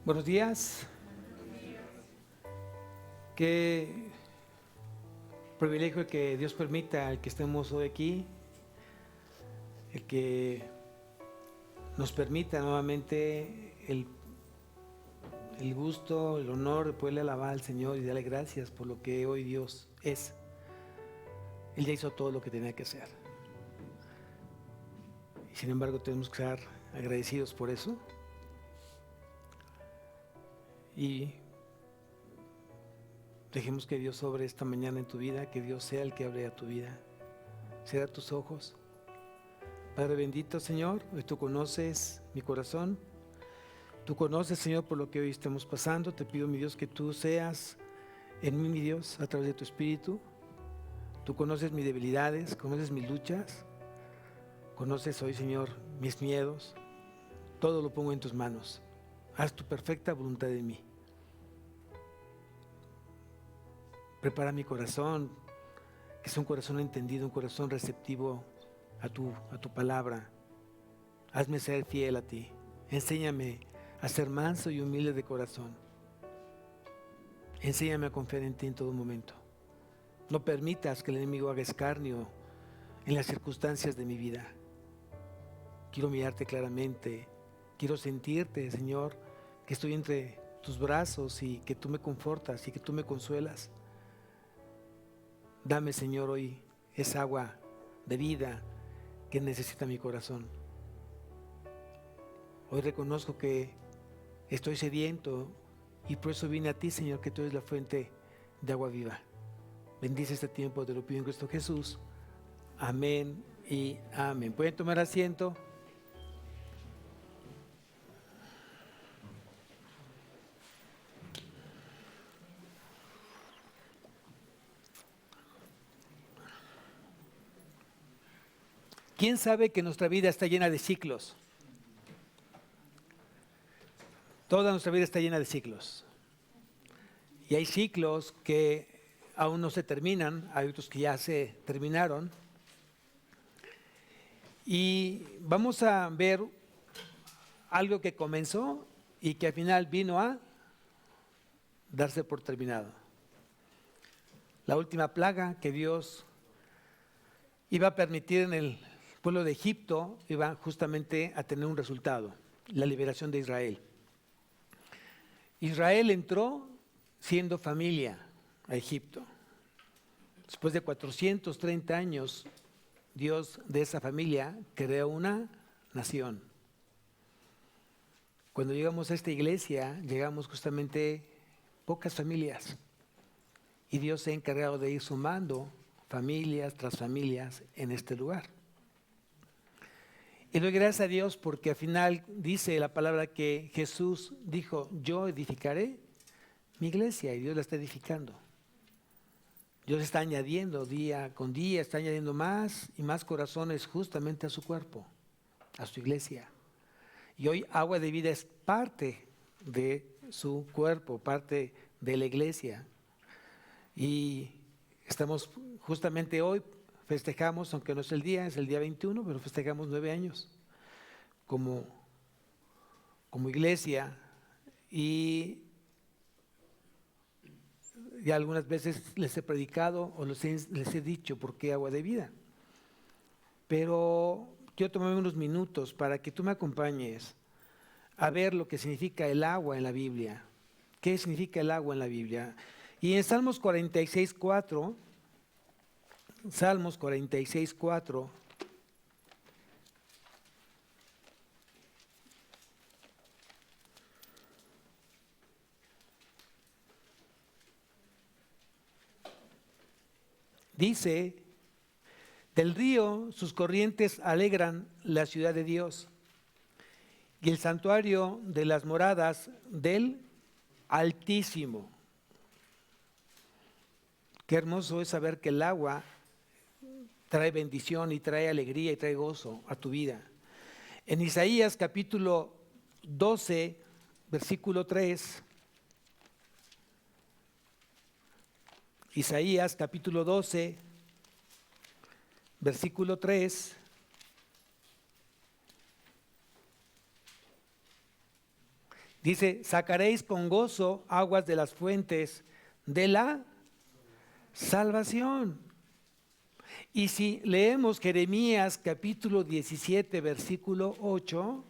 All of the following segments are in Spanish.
Buenos días. Qué privilegio que Dios permita el que estemos hoy aquí, el que nos permita nuevamente el gusto, el honor de poderle alabar al Señor y darle gracias por lo que hoy Dios es. Él ya hizo todo lo que tenía que hacer. Y sin embargo tenemos que estar agradecidos por eso. Y dejemos que Dios obre esta mañana en tu vida, que Dios sea el que abre a tu vida. Cierra tus ojos. Padre bendito, Señor, hoy tú conoces mi corazón. Tú conoces, Señor, por lo que hoy estamos pasando. Te pido, mi Dios, que tú seas en mí, mi Dios, a través de tu Espíritu. Tú conoces mis debilidades, conoces mis luchas. Conoces hoy, Señor, mis miedos. Todo lo pongo en tus manos. Haz tu perfecta voluntad en mí. Prepara mi corazón, que sea un corazón entendido, un corazón receptivo a tu palabra. Hazme ser fiel a ti. Enséñame a ser manso y humilde de corazón. Enséñame a confiar en ti en todo momento. No permitas que el enemigo haga escarnio en las circunstancias de mi vida. Quiero mirarte claramente. Quiero sentirte, Señor, que estoy entre tus brazos y que tú me confortas y que tú me consuelas. Dame, Señor, hoy esa agua de vida que necesita mi corazón. Hoy reconozco que estoy sediento y por eso vine a ti, Señor, que tú eres la fuente de agua viva. Bendice este tiempo, te lo pido en Cristo Jesús. Amén y amén. ¿Pueden tomar asiento? ¿Quién sabe que nuestra vida está llena de ciclos? Toda nuestra vida está llena de ciclos. Y hay ciclos que aún no se terminan, hay otros que ya se terminaron. Y vamos a ver algo que comenzó y que al final vino a darse por terminado. La última plaga que Dios iba a permitir en el pueblo de Egipto iba justamente a tener un resultado, la liberación de Israel. Israel entró siendo familia a Egipto. Después de 430 años, Dios de esa familia creó una nación. Cuando llegamos a esta iglesia, llegamos justamente pocas familias. Y Dios se ha encargado de ir sumando familias tras familias en este lugar. Y doy gracias a Dios porque al final dice la palabra que Jesús dijo, yo edificaré mi iglesia, y Dios la está edificando. Dios está añadiendo día con día, está añadiendo más y más corazones justamente a su cuerpo, a su iglesia. Y hoy Agua de Vida es parte de su cuerpo, parte de la iglesia. Y estamos justamente hoy, festejamos, aunque no es el día 21, pero festejamos 9 años como iglesia. Y ya algunas veces les he predicado o les he dicho por qué Agua de Vida. Pero quiero tomarme unos minutos para que tú me acompañes a ver lo que significa el agua en la Biblia. ¿Qué significa el agua en la Biblia? Y en Salmos 46:4, Salmos 46:4, dice, del río sus corrientes alegran la ciudad de Dios y el santuario de las moradas del Altísimo. Qué hermoso es saber que el agua trae bendición y trae alegría y trae gozo a tu vida. En Isaías capítulo 12, versículo 3, Isaías capítulo 12, versículo 3, Dice, sacaréis con gozo aguas de las fuentes de la salvación. Y si leemos Jeremías capítulo 17, versículo 8,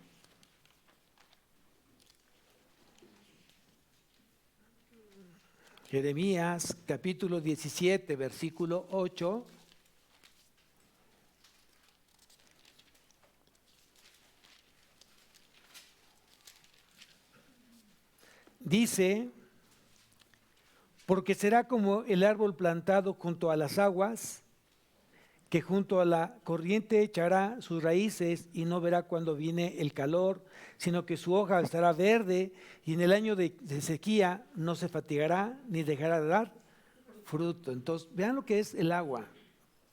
Jeremías capítulo 17, versículo 8, dice, porque será como el árbol plantado junto a las aguas, que junto a la corriente echará sus raíces y no verá cuando viene el calor, sino que su hoja estará verde y en el año de sequía no se fatigará ni dejará de dar fruto. Entonces, vean lo que es el agua.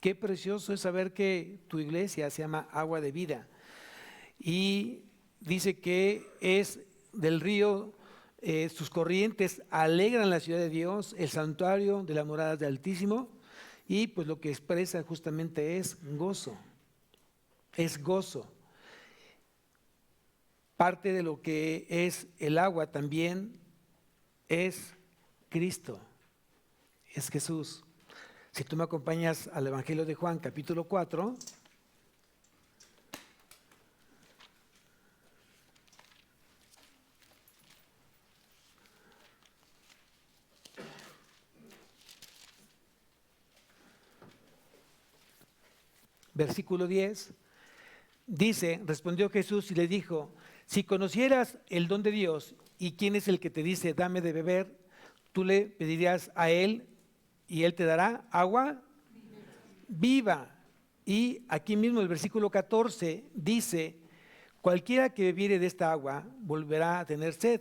Qué precioso es saber que tu iglesia se llama Agua de Vida. Y dice que es del río, sus corrientes alegran la ciudad de Dios, el santuario de la morada del Altísimo. Y pues lo que expresa justamente es gozo, es gozo. Parte de lo que es el agua también es Cristo, es Jesús. Si tú me acompañas al Evangelio de Juan, capítulo 4, versículo 10, dice, respondió Jesús y le dijo, si conocieras el don de Dios y quién es el que te dice, dame de beber, tú le pedirías a él y él te dará agua viva. Y aquí mismo el versículo 14 dice, cualquiera que bebiere de esta agua volverá a tener sed,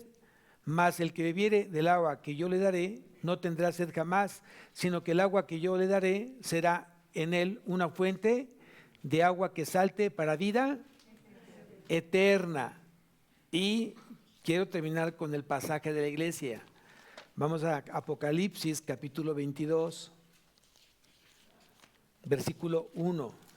mas el que bebiere del agua que yo le daré no tendrá sed jamás, sino que el agua que yo le daré será en él una fuente de agua que salte para vida eterna. Y quiero terminar con el pasaje de la iglesia. Vamos a Apocalipsis capítulo 22, versículo 1.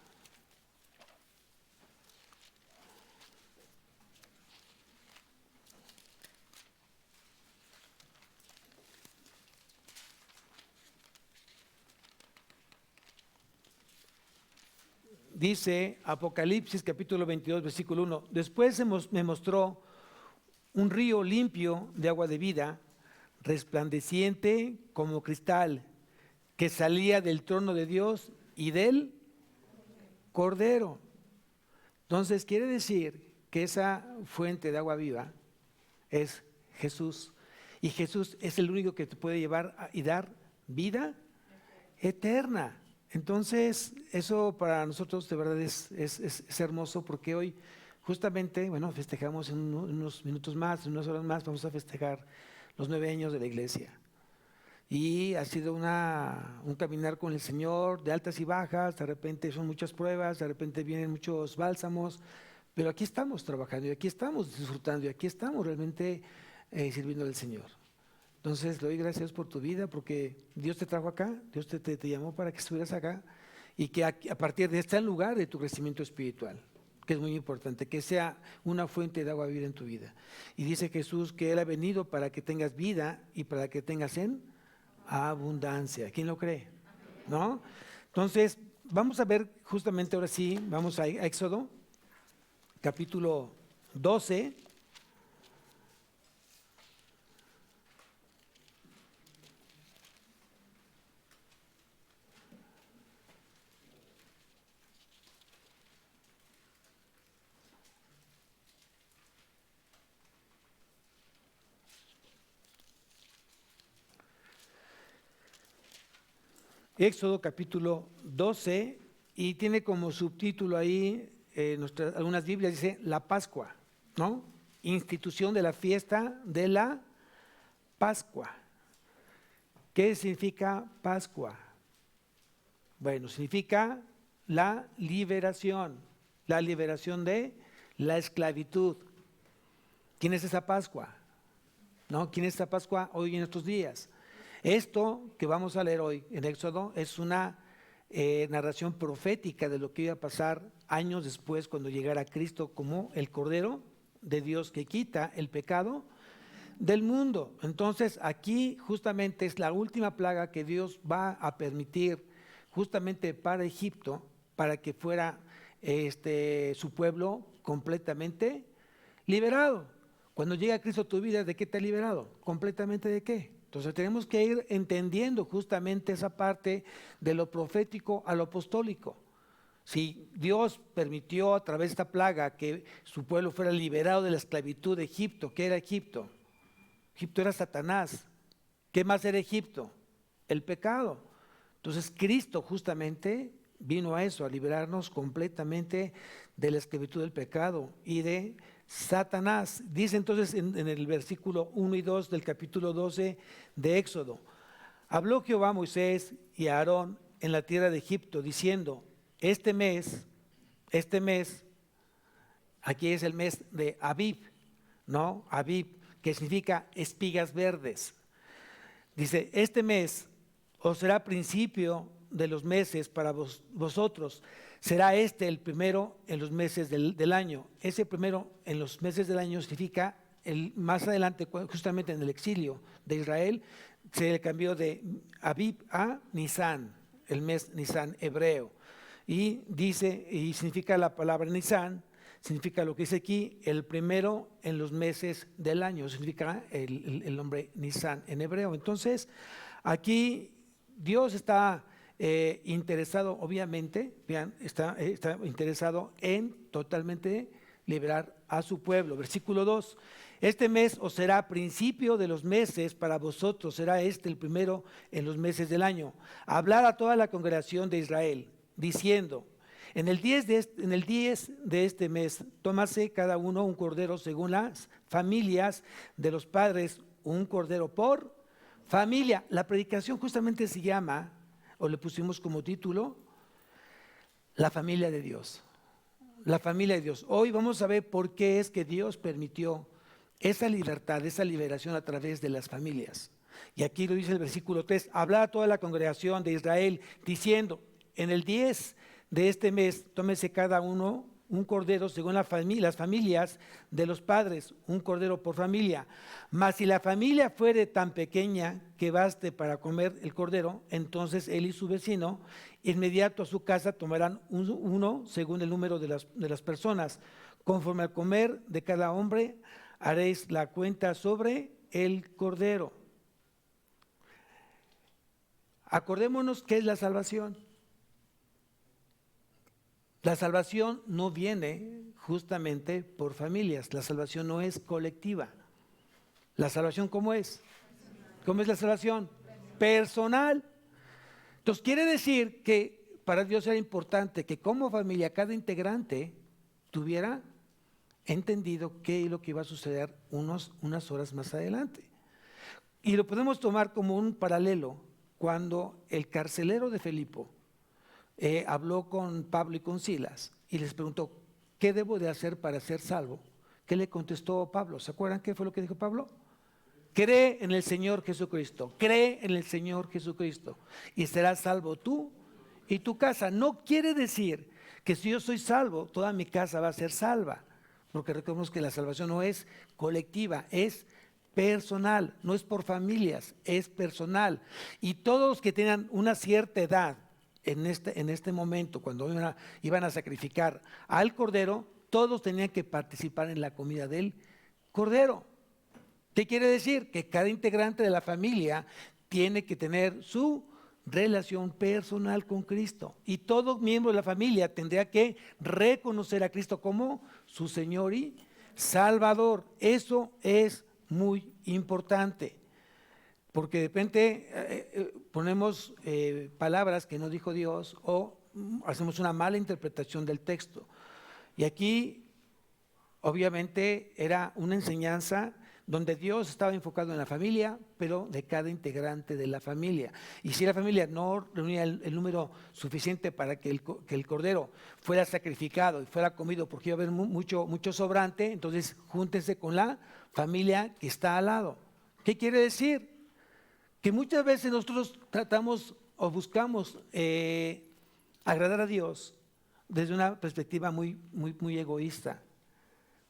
Dice Apocalipsis capítulo 22, versículo 1. Después me mostró un río limpio de agua de vida, resplandeciente como cristal, que salía del trono de Dios y del Cordero. Entonces quiere decir que esa fuente de agua viva es Jesús. Y Jesús es el único que te puede llevar y dar vida eterna. Entonces, eso para nosotros de verdad es hermoso, porque hoy justamente, bueno, festejamos en unos minutos más, en unas horas más, vamos a festejar los 9 años de la iglesia. Y ha sido un caminar con el Señor de altas y bajas, de repente son muchas pruebas, de repente vienen muchos bálsamos, pero aquí estamos trabajando y aquí estamos disfrutando y aquí estamos realmente sirviendo al Señor. Entonces, le doy gracias por tu vida, porque Dios te trajo acá, Dios te llamó para que estuvieras acá y que a partir de este lugar de tu crecimiento espiritual, que es muy importante, que sea una fuente de agua viva en tu vida. Y dice Jesús que Él ha venido para que tengas vida y para que tengas en abundancia. ¿Quién lo cree? ¿No? Entonces, vamos a ver justamente ahora sí, vamos a Éxodo, capítulo 12. Éxodo capítulo 12, y tiene como subtítulo ahí, algunas Biblias dice la Pascua, ¿no? Institución de la fiesta de la Pascua. ¿Qué significa Pascua? Bueno, significa la liberación de la esclavitud. ¿Quién es esa Pascua? ¿No? ¿Quién es esa Pascua hoy en estos días? Esto que vamos a leer hoy en Éxodo es una narración profética de lo que iba a pasar años después, cuando llegara Cristo como el Cordero de Dios que quita el pecado del mundo. Entonces aquí justamente es la última plaga que Dios va a permitir justamente para Egipto, para que fuera su pueblo completamente liberado. Cuando llega Cristo a tu vida, ¿de qué te ha liberado? ¿Completamente de qué? Entonces tenemos que ir entendiendo justamente esa parte de lo profético a lo apostólico. Si Dios permitió a través de esta plaga que su pueblo fuera liberado de la esclavitud de Egipto, ¿qué era Egipto? Egipto era Satanás. ¿Qué más era Egipto? El pecado. Entonces Cristo justamente vino a eso, a liberarnos completamente de la esclavitud del pecado y de Satanás. Dice entonces en el versículo 1 y 2 del capítulo 12 de Éxodo: habló Jehová a Moisés y a Aarón en la tierra de Egipto, diciendo: este mes, aquí es el mes de Abib, ¿no? Abib, que significa espigas verdes. Dice: este mes os será principio de los meses para vosotros. Será el primero en los meses del año. Ese primero en los meses del año significa, más adelante, justamente en el exilio de Israel, se le cambió de Abib a Nisan, el mes Nisan hebreo. Y dice, y significa la palabra Nisan, significa lo que dice aquí, el primero en los meses del año, significa el nombre Nisan en hebreo. Entonces, aquí Dios está interesado, obviamente, vean, está interesado en totalmente liberar a su pueblo. Versículo 2: este mes os será principio de los meses para vosotros, será el primero en los meses del año. Hablar a toda la congregación de Israel, diciendo: en el 10 de este mes, tómase cada uno un cordero según las familias de los padres, un cordero por familia. La predicación justamente se llama, o le pusimos como título, la familia de Dios. La familia de Dios. Hoy vamos a ver por qué es que Dios permitió esa libertad, esa liberación a través de las familias. Y aquí lo dice el versículo 3: hablar a toda la congregación de Israel, diciendo: en el 10 de este mes, tómese cada uno un cordero según las familias de los padres, un cordero por familia. Mas si la familia fuere tan pequeña que baste para comer el cordero, entonces él y su vecino, inmediato a su casa, tomarán uno según el número de las personas. Conforme al comer de cada hombre, haréis la cuenta sobre el cordero. Acordémonos qué es la salvación. La salvación no viene justamente por familias, la salvación no es colectiva. ¿La salvación cómo es? ¿Cómo es la salvación? Personal. Entonces quiere decir que para Dios era importante que como familia cada integrante tuviera entendido qué es lo que iba a suceder unas horas más adelante. Y lo podemos tomar como un paralelo cuando el carcelero de Filipo habló con Pablo y con Silas y les preguntó: ¿qué debo de hacer para ser salvo? ¿Qué le contestó Pablo? ¿Se acuerdan qué fue lo que dijo Pablo? Cree en el Señor Jesucristo, cree en el Señor Jesucristo y serás salvo tú y tu casa. No quiere decir que si yo soy salvo, toda mi casa va a ser salva, porque recordemos que la salvación no es colectiva, es personal, no es por familias, es personal. Y todos los que tengan una cierta edad en este momento, cuando iban a sacrificar al cordero, todos tenían que participar en la comida del cordero. ¿Qué quiere decir? Que cada integrante de la familia tiene que tener su relación personal con Cristo. Y todo miembro de la familia tendría que reconocer a Cristo como su Señor y Salvador. Eso es muy importante. Porque de repente ponemos palabras que no dijo Dios o hacemos una mala interpretación del texto. Y aquí, obviamente, era una enseñanza donde Dios estaba enfocado en la familia, pero de cada integrante de la familia. Y si la familia no reunía el número suficiente para que el cordero fuera sacrificado y fuera comido, porque iba a haber mucho sobrante, entonces júntense con la familia que está al lado. ¿Qué quiere decir? Que muchas veces nosotros tratamos o buscamos agradar a Dios desde una perspectiva muy egoísta.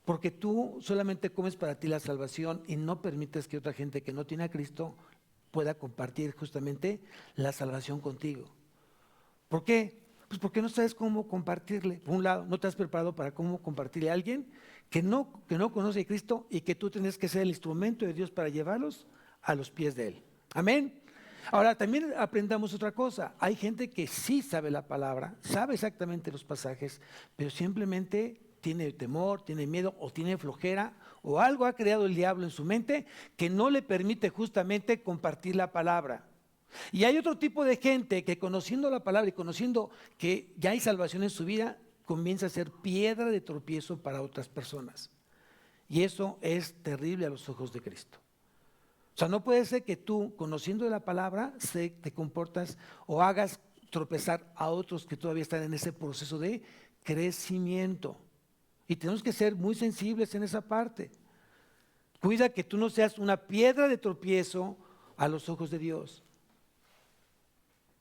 Porque tú solamente comes para ti la salvación y no permites que otra gente que no tiene a Cristo pueda compartir justamente la salvación contigo. ¿Por qué? Pues porque no sabes cómo compartirle. Por un lado, no te has preparado para cómo compartirle a alguien que no conoce a Cristo y que tú tienes que ser el instrumento de Dios para llevarlos a los pies de Él. Amén. Ahora, también aprendamos otra cosa. Hay gente que sí sabe la palabra, sabe exactamente los pasajes, pero simplemente tiene temor, tiene miedo o tiene flojera o algo ha creado el diablo en su mente que no le permite justamente compartir la palabra. Y hay otro tipo de gente que conociendo la palabra y conociendo que ya hay salvación en su vida, comienza a ser piedra de tropiezo para otras personas. Y eso es terrible a los ojos de Cristo. O sea, no puede ser que tú, conociendo la palabra, te comportas o hagas tropezar a otros que todavía están en ese proceso de crecimiento. Y tenemos que ser muy sensibles en esa parte. Cuida que tú no seas una piedra de tropiezo a los ojos de Dios.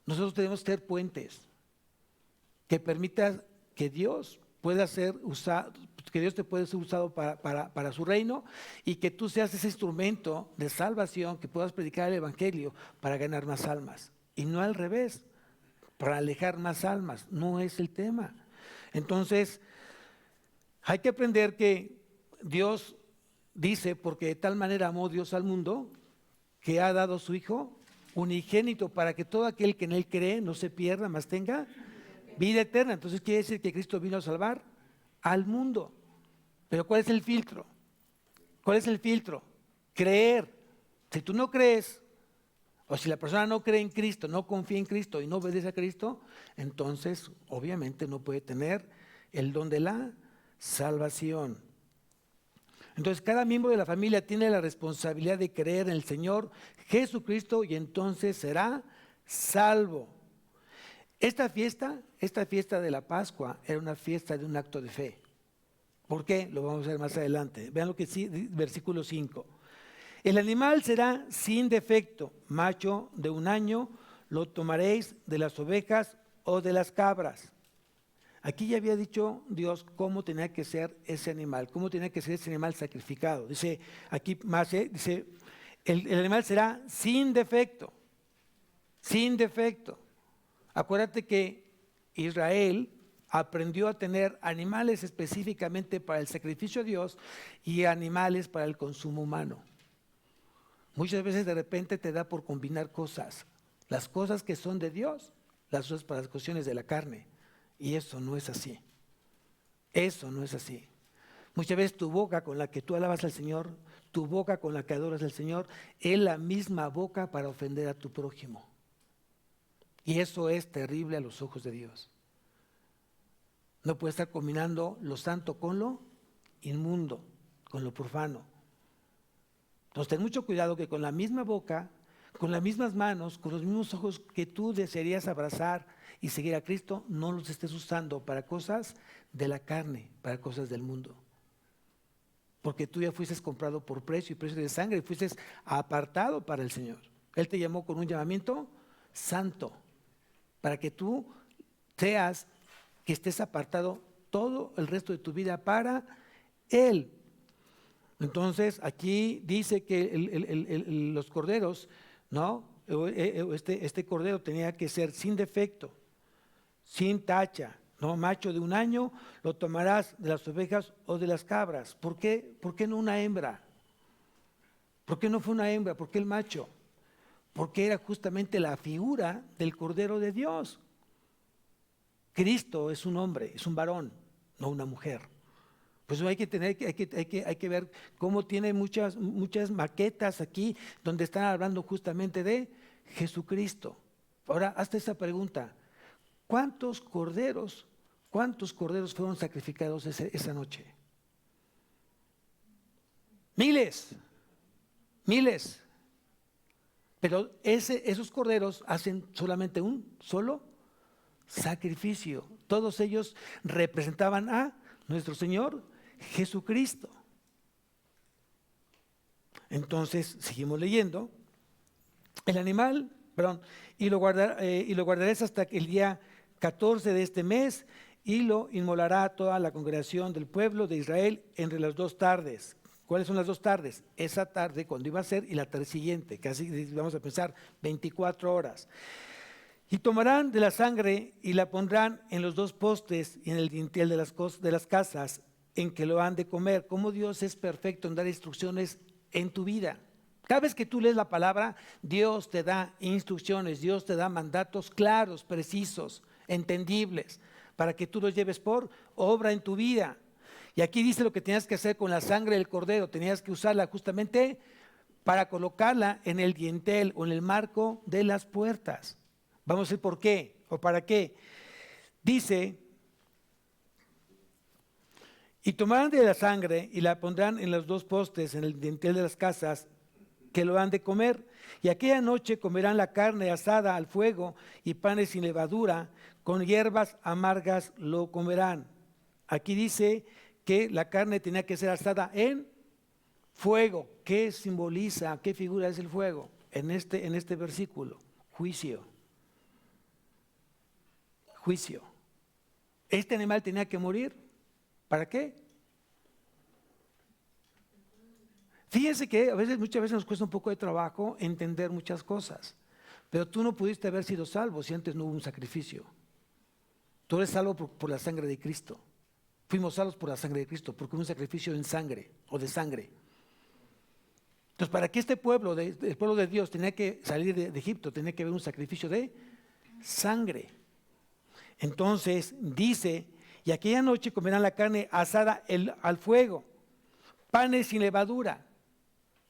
Nosotros tenemos que ser puentes que permitan que Dios pueda ser usado, que Dios te pueda ser usado para su reino y que tú seas ese instrumento de salvación, que puedas predicar el evangelio para ganar más almas. Y no al revés, para alejar más almas, no es el tema. Entonces, hay que aprender que Dios dice, porque de tal manera amó Dios al mundo, que ha dado a su Hijo unigénito para que todo aquel que en Él cree no se pierda, mas tenga vida eterna. Entonces quiere decir que Cristo vino a salvar al mundo. Pero ¿cuál es el filtro? ¿Cuál es el filtro? Creer. Si tú no crees, o si la persona no cree en Cristo, no confía en Cristo y no obedece a Cristo, entonces obviamente no puede tener el don de la salvación. Entonces cada miembro de la familia tiene la responsabilidad de creer en el Señor Jesucristo y entonces será salvo. Esta fiesta de la Pascua era una fiesta de un acto de fe. ¿Por qué? Lo vamos a ver más adelante. Vean lo que sí, versículo 5. El animal será sin defecto, macho de 1 año, lo tomaréis de las ovejas o de las cabras. Aquí ya había dicho Dios cómo tenía que ser ese animal, cómo tenía que ser ese animal sacrificado. Dice aquí más, dice, el animal será sin defecto, sin defecto. Acuérdate que Israel aprendió a tener animales específicamente para el sacrificio a Dios y animales para el consumo humano. Muchas veces de repente te da por combinar cosas, las cosas que son de Dios, las usas para las cuestiones de la carne. Y eso no es así. Eso no es así. Muchas veces tu boca con la que tú alabas al Señor, tu boca con la que adoras al Señor, es la misma boca para ofender a tu prójimo. Y eso es terrible a los ojos de Dios. No puedes estar combinando lo santo con lo inmundo, con lo profano. Entonces ten mucho cuidado que con la misma boca, con las mismas manos, con los mismos ojos que tú desearías abrazar y seguir a Cristo, no los estés usando para cosas de la carne, para cosas del mundo. Porque tú ya fuiste comprado por precio y precio de sangre y fuiste apartado para el Señor. Él te llamó con un llamamiento santo, para que tú seas, que estés apartado todo el resto de tu vida para Él. Entonces aquí dice que los corderos, ¿no? Este cordero tenía que ser sin defecto, sin tacha, ¿no? Macho de 1 año, lo tomarás de las ovejas o de las cabras. ¿Por qué? ¿Por qué no una hembra? ¿Por qué no fue una hembra? ¿Por qué el macho? Porque era justamente la figura del Cordero de Dios. Cristo es un hombre, es un varón, no una mujer. Pues hay que ver cómo tiene muchas maquetas aquí donde están hablando justamente de Jesucristo. Ahora, hazte esa pregunta. ¿Cuántos corderos fueron sacrificados esa noche? Miles. Pero esos corderos hacen solamente un solo sacrificio. Todos ellos representaban a nuestro Señor Jesucristo. Entonces, seguimos leyendo. El animal, y lo guardarás hasta el día 14 de este mes y lo inmolará toda la congregación del pueblo de Israel entre las 2 tardes. ¿Cuáles son las 2 tardes? Esa tarde, cuando iba a ser, y la tarde siguiente, casi vamos a pensar 24 horas. Y tomarán de la sangre y la pondrán en los 2 postes y en el dintel de las casas en que lo han de comer. Como Dios es perfecto en dar instrucciones en tu vida. Cada vez que tú lees la palabra, Dios te da instrucciones, Dios te da mandatos claros, precisos, entendibles, para que tú los lleves por obra en tu vida. Y aquí dice lo que tenías que hacer con la sangre del cordero, tenías que usarla justamente para colocarla en el dintel o en el marco de las puertas. Vamos a ver por qué o para qué. Dice, y tomarán de la sangre y la pondrán en los 2 postes, en el dintel de las casas, que lo han de comer. Y aquella noche comerán la carne asada al fuego y panes sin levadura, con hierbas amargas lo comerán. Aquí dice que la carne tenía que ser asada en fuego. ¿Qué simboliza, qué figura es el fuego? En este versículo, juicio. Juicio. Este animal tenía que morir. ¿Para qué? Fíjense que muchas veces nos cuesta un poco de trabajo entender muchas cosas, pero tú no pudiste haber sido salvo si antes no hubo un sacrificio. Tú eres salvo por la sangre de Cristo. Fuimos salvos por la sangre de Cristo, porque hubo un sacrificio en sangre o de sangre. Entonces, para que este pueblo, el pueblo de Dios, tenía que salir de Egipto, tenía que haber un sacrificio de sangre. Entonces dice, y aquella noche comerán la carne asada al fuego, panes sin levadura.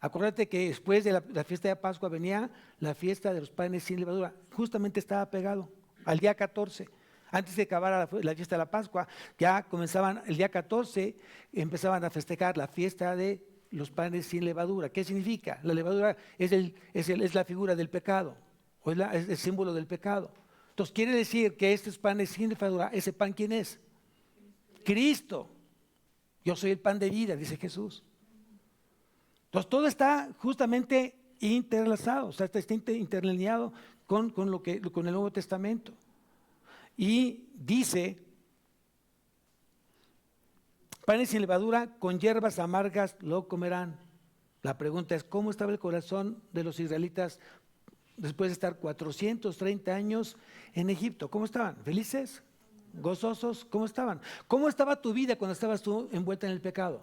Acuérdate que después de la fiesta de Pascua venía la fiesta de los panes sin levadura. Justamente estaba pegado al día 14. Antes de acabar la fiesta de la Pascua, ya comenzaban el día 14, empezaban a festejar la fiesta de los panes sin levadura. ¿Qué significa? La levadura es la figura del pecado, o es el símbolo del pecado. Entonces quiere decir que estos panes sin levadura, ¿ese pan quién es? Cristo. Yo soy el pan de vida, dice Jesús. Entonces todo está justamente interlazado, o sea, está interlineado con el Nuevo Testamento. Y dice, panes sin levadura, con hierbas amargas lo comerán. La pregunta es, ¿cómo estaba el corazón de los israelitas después de estar 430 años en Egipto? ¿Cómo estaban? ¿Felices? ¿Gozosos? ¿Cómo estaban? ¿Cómo estaba tu vida cuando estabas tú envuelta en el pecado?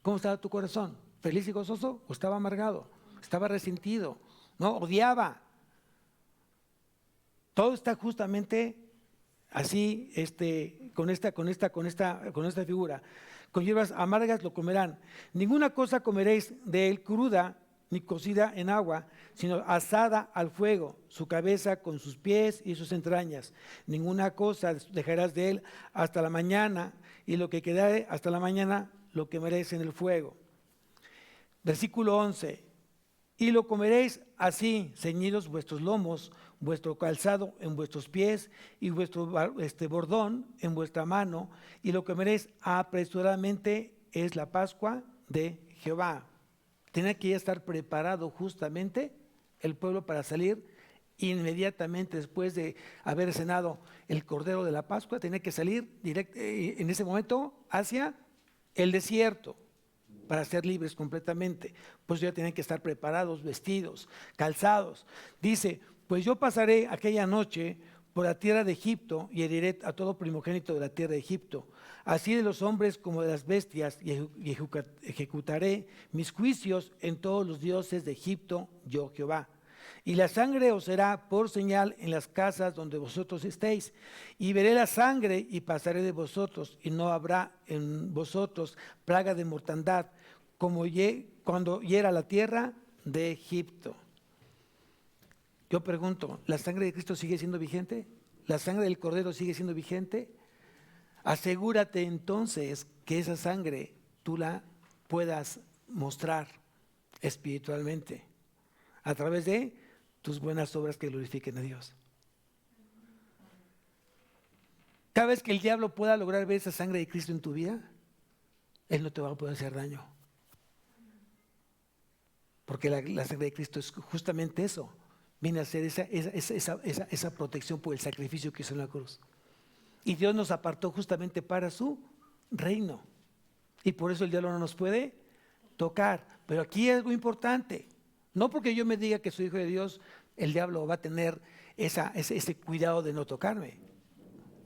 ¿Cómo estaba tu corazón? ¿Feliz y gozoso o estaba amargado? ¿Estaba resentido? ¿No? ¿Odiaba? Todo está justamente así, con esta figura. Con hierbas amargas lo comerán. Ninguna cosa comeréis de él cruda ni cocida en agua, sino asada al fuego, su cabeza con sus pies y sus entrañas. Ninguna cosa dejarás de él hasta la mañana, y lo que quedare hasta la mañana lo quemaréis en el fuego. Versículo 11. Y lo comeréis así, ceñidos vuestros lomos, vuestro calzado en vuestros pies y vuestro bordón en vuestra mano, y lo comeréis apresuradamente. Es la Pascua de Jehová. Tenía que ya estar preparado justamente el pueblo para salir inmediatamente después de haber cenado el cordero de la Pascua. Tenía que salir en ese momento hacia el desierto para ser libres completamente. Pues ya tenían que estar preparados, vestidos, calzados. Dice, pues yo pasaré aquella noche por la tierra de Egipto y heriré a todo primogénito de la tierra de Egipto, así de los hombres como de las bestias, y ejecutaré mis juicios en todos los dioses de Egipto, yo Jehová. Y la sangre os será por señal en las casas donde vosotros estéis. Y veré la sangre y pasaré de vosotros, y no habrá en vosotros plaga de mortandad, como cuando hiera la tierra de Egipto. Yo pregunto, ¿la sangre de Cristo sigue siendo vigente? ¿La sangre del Cordero sigue siendo vigente? Asegúrate entonces que esa sangre tú la puedas mostrar espiritualmente a través de tus buenas obras que glorifiquen a Dios. Cada vez que el diablo pueda lograr ver esa sangre de Cristo en tu vida, él no te va a poder hacer daño. Porque la sangre de Cristo es justamente eso. Viene a ser esa protección por el sacrificio que hizo en la cruz. Y Dios nos apartó justamente para su reino. Y por eso el diablo no nos puede tocar. Pero aquí es algo importante. No porque yo me diga que soy hijo de Dios, el diablo va a tener ese cuidado de no tocarme.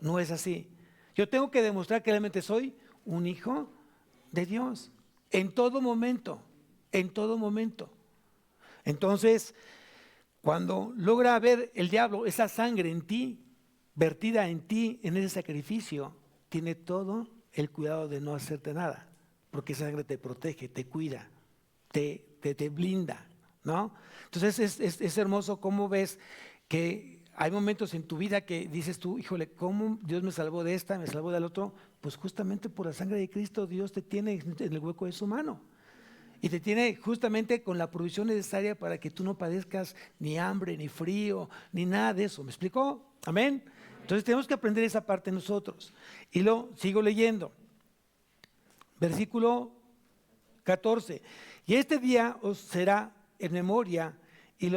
No es así. Yo tengo que demostrar que realmente soy un hijo de Dios. En todo momento. En todo momento. Entonces, cuando logra ver el diablo esa sangre en ti, vertida en ti, en ese sacrificio, tiene todo el cuidado de no hacerte nada. Porque esa sangre te protege, te cuida, te blinda, ¿no? Entonces es hermoso cómo ves que hay momentos en tu vida que dices tú, híjole, ¿cómo Dios me salvó de esta, me salvó del otro? Pues justamente por la sangre de Cristo Dios te tiene en el hueco de su mano. Y te tiene justamente con la provisión necesaria para que tú no padezcas ni hambre, ni frío, ni nada de eso. ¿Me explicó? Amén. Entonces tenemos que aprender esa parte nosotros. Y lo sigo leyendo. Versículo 14. Y este día os será en memoria y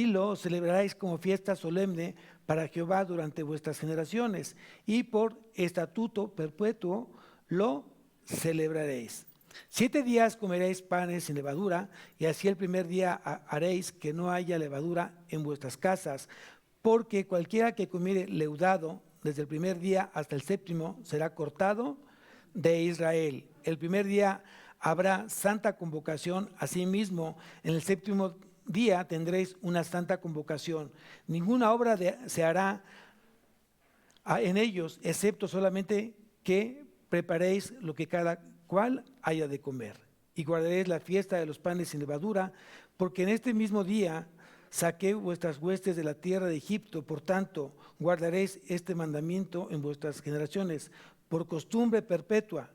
lo celebraréis como fiesta solemne para Jehová durante vuestras generaciones. Y por estatuto perpetuo lo celebraréis. 7 días comeréis panes sin levadura, y así el primer día haréis que no haya levadura en vuestras casas, porque cualquiera que comiere leudado desde el primer día hasta el séptimo será cortado de Israel. El primer día habrá santa convocación, asimismo en el séptimo día tendréis una santa convocación. Ninguna obra se hará en ellos, excepto solamente que preparéis lo que cada cual haya de comer. Y guardaréis la fiesta de los panes sin levadura, porque en este mismo día saqué vuestras huestes de la tierra de Egipto. Por tanto, guardaréis este mandamiento en vuestras generaciones, por costumbre perpetua.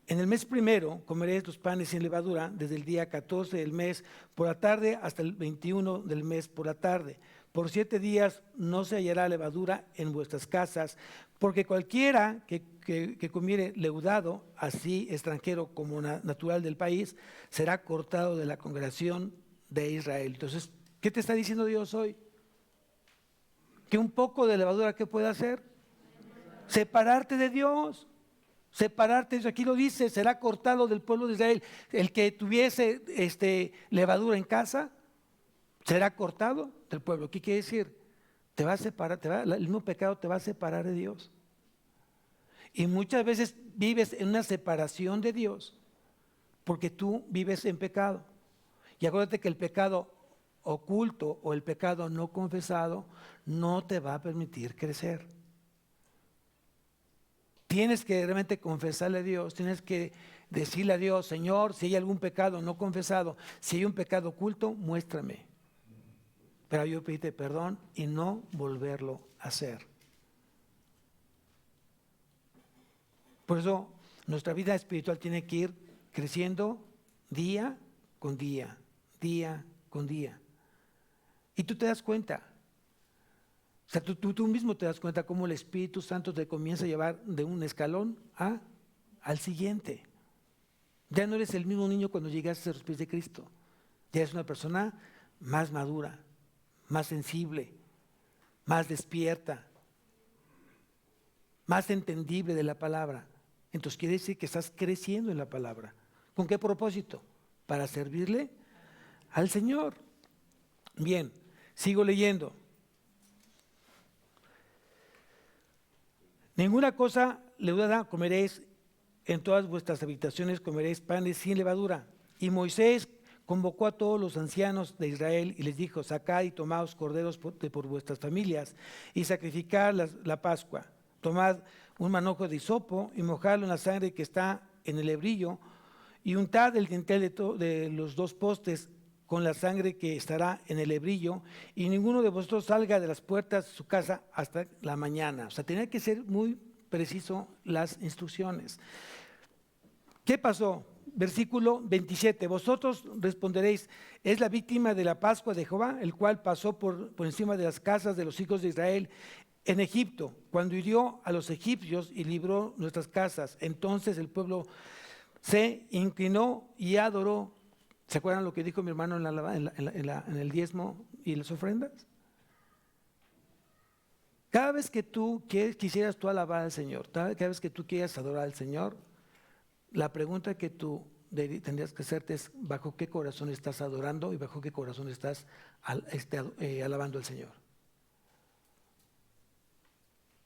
En el mes primero comeréis los panes sin levadura, desde el día 14 del mes por la tarde hasta el 21 del mes por la tarde. Por 7 días no se hallará levadura en vuestras casas, porque cualquiera que comiere leudado, así extranjero como natural del país, será cortado de la congregación de Israel. Entonces, ¿qué te está diciendo Dios hoy? Que un poco de levadura, ¿qué puede hacer? Separarte de Dios. Separarte, aquí lo dice, será cortado del pueblo de Israel. El que tuviese levadura en casa, será cortado del pueblo. ¿Qué quiere decir? Te va a separar, el mismo pecado te va a separar de Dios. Y muchas veces vives en una separación de Dios, porque tú vives en pecado. Y acuérdate que el pecado oculto o el pecado no confesado no te va a permitir crecer. Tienes que realmente confesarle a Dios, tienes que decirle a Dios, Señor, si hay algún pecado no confesado, si hay un pecado oculto, muéstrame. Pero yo pedirte perdón y no volverlo a hacer. Por eso nuestra vida espiritual tiene que ir creciendo día con día, día con día. Y tú te das cuenta. O sea, tú mismo te das cuenta cómo el Espíritu Santo te comienza a llevar de un escalón al siguiente. Ya no eres el mismo niño cuando llegaste a los pies de Cristo. Ya eres una persona más madura, más sensible, más despierta, más entendible de la palabra. Entonces quiere decir que estás creciendo en la palabra. ¿Con qué propósito? Para servirle al Señor. Bien, sigo leyendo. Ninguna cosa leudada comeréis, en todas vuestras habitaciones comeréis panes sin levadura. Y Moisés convocó a todos los ancianos de Israel y les dijo, sacad y tomaos corderos por vuestras familias y sacrificad la Pascua. Tomad un manojo de hisopo y mojadlo en la sangre que está en el hebrillo y untad el dintel de los 2 postes con la sangre que estará en el hebrillo, y ninguno de vosotros salga de las puertas de su casa hasta la mañana. O sea, tenía que ser muy preciso las instrucciones. ¿Qué pasó? Versículo 27. Vosotros responderéis, es la víctima de la Pascua de Jehová, el cual pasó por encima de las casas de los hijos de Israel en Egipto, cuando hirió a los egipcios y libró nuestras casas. Entonces el pueblo se inclinó y adoró. ¿Se acuerdan lo que dijo mi hermano en el diezmo y las ofrendas? Cada vez que tú quisieras tú alabar al Señor, cada vez que tú quieras adorar al Señor, la pregunta que tú tendrías que hacerte es: ¿bajo qué corazón estás adorando y bajo qué corazón estás alabando al Señor?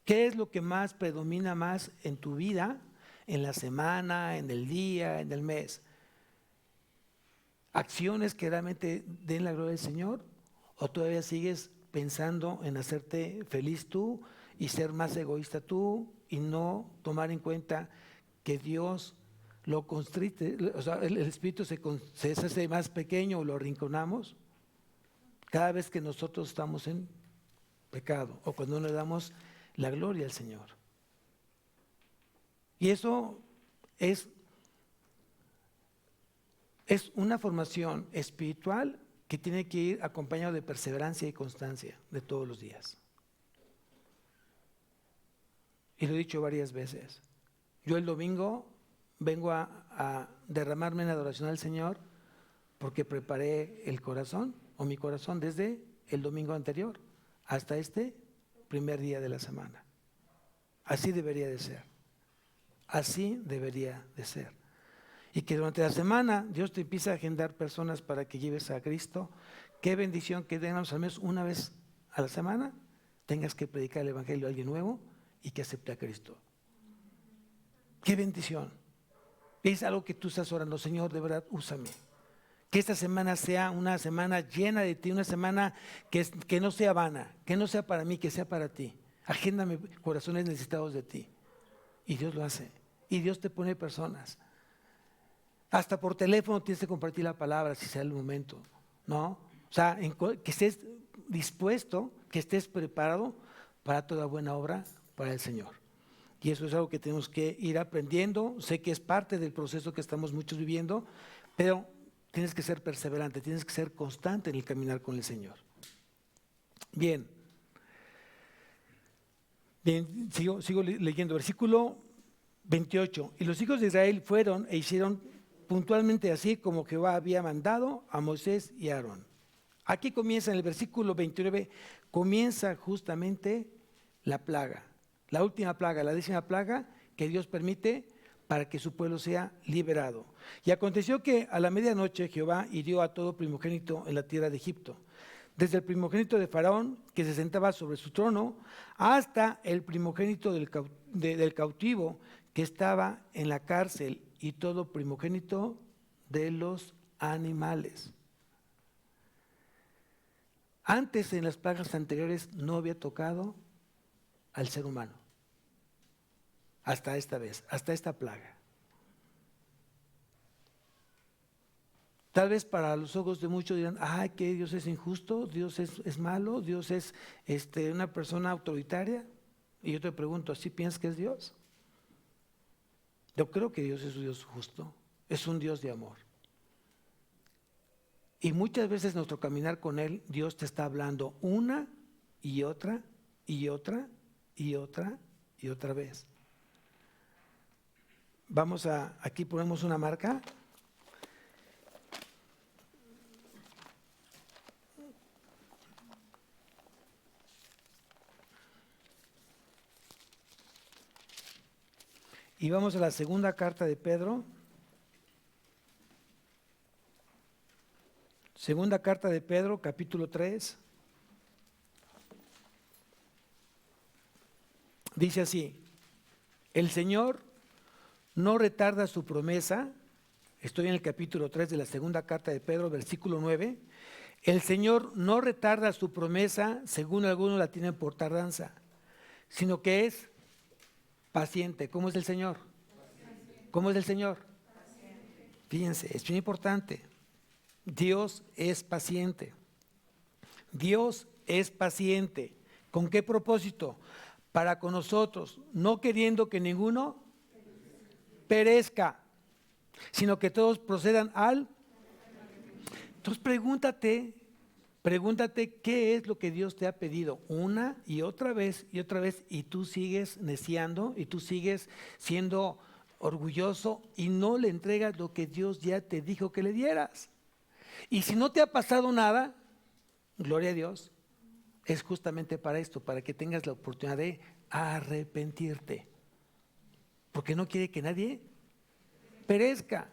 ¿Qué es lo que más predomina más en tu vida, en la semana, en el día, en el mes? ¿Acciones que realmente den la gloria al Señor? ¿O todavía sigues pensando en hacerte feliz tú y ser más egoísta tú y no tomar en cuenta que Dios lo constrite, o sea, el espíritu se hace más pequeño o lo arrinconamos cada vez que nosotros estamos en pecado o cuando no le damos la gloria al Señor? Y eso es una formación espiritual que tiene que ir acompañado de perseverancia y constancia de todos los días. Y lo he dicho varias veces. Yo el domingo vengo a derramarme en adoración al Señor porque preparé el corazón o mi corazón desde el domingo anterior hasta este primer día de la semana. Así debería de ser. Así debería de ser. Y que durante la semana Dios te empieza a agendar personas para que lleves a Cristo. Qué bendición que tengamos al menos una vez a la semana tengas que predicar el Evangelio a alguien nuevo y que acepte a Cristo. Qué bendición. Es algo que tú estás orando: Señor, de verdad, úsame. Que esta semana sea una semana llena de ti, una semana que no sea vana, que no sea para mí, que sea para ti. Agéndame corazones necesitados de ti. Y Dios lo hace. Y Dios te pone personas. Hasta por teléfono tienes que compartir la palabra si sea el momento, ¿no? O sea, que estés dispuesto, que estés preparado para toda buena obra para el Señor. Y eso es algo que tenemos que ir aprendiendo. Sé que es parte del proceso que estamos muchos viviendo, pero tienes que ser perseverante, tienes que ser constante en el caminar con el Señor. Bien, sigo leyendo, versículo 28. Y los hijos de Israel fueron e hicieron puntualmente así como Jehová había mandado a Moisés y a Aarón. Aquí comienza, en el versículo 29, comienza justamente la plaga, la última plaga, la 10ª plaga que Dios permite para que su pueblo sea liberado. Y aconteció que a la medianoche Jehová hirió a todo primogénito en la tierra de Egipto, desde el primogénito de Faraón, que se sentaba sobre su trono, hasta el primogénito del cautivo que estaba en la cárcel, y todo primogénito de los animales. Antes, en las plagas anteriores, no había tocado al ser humano. Hasta esta vez, hasta esta plaga. Tal vez para los ojos de muchos dirán: ay, que Dios es injusto, Dios es malo, Dios es una persona autoritaria. Y yo te pregunto: ¿así piensas que es Dios? Yo creo que Dios es un Dios justo, es un Dios de amor. Y muchas veces nuestro caminar con Él, Dios te está hablando una y otra y otra y otra y otra vez. Aquí ponemos una marca. Y vamos a la segunda carta de Pedro. Segunda carta de Pedro, capítulo 3. Dice así: el Señor no retarda su promesa. Estoy en el capítulo 3 de la segunda carta de Pedro, versículo 9. El Señor no retarda su promesa, según algunos la tienen por tardanza, sino que es paciente. ¿Cómo es el Señor? ¿Cómo es el Señor? Paciente. Fíjense, es bien importante. Dios es paciente. Dios es paciente. ¿Con qué propósito? Para con nosotros, no queriendo que ninguno perezca, sino que todos procedan al. Entonces pregúntate qué es lo que Dios te ha pedido una y otra vez, y tú sigues neciando, y tú sigues siendo orgulloso y no le entregas lo que Dios ya te dijo que le dieras. Y si no te ha pasado nada, gloria a Dios, es justamente para esto, para que tengas la oportunidad de arrepentirte. Porque no quiere que nadie perezca.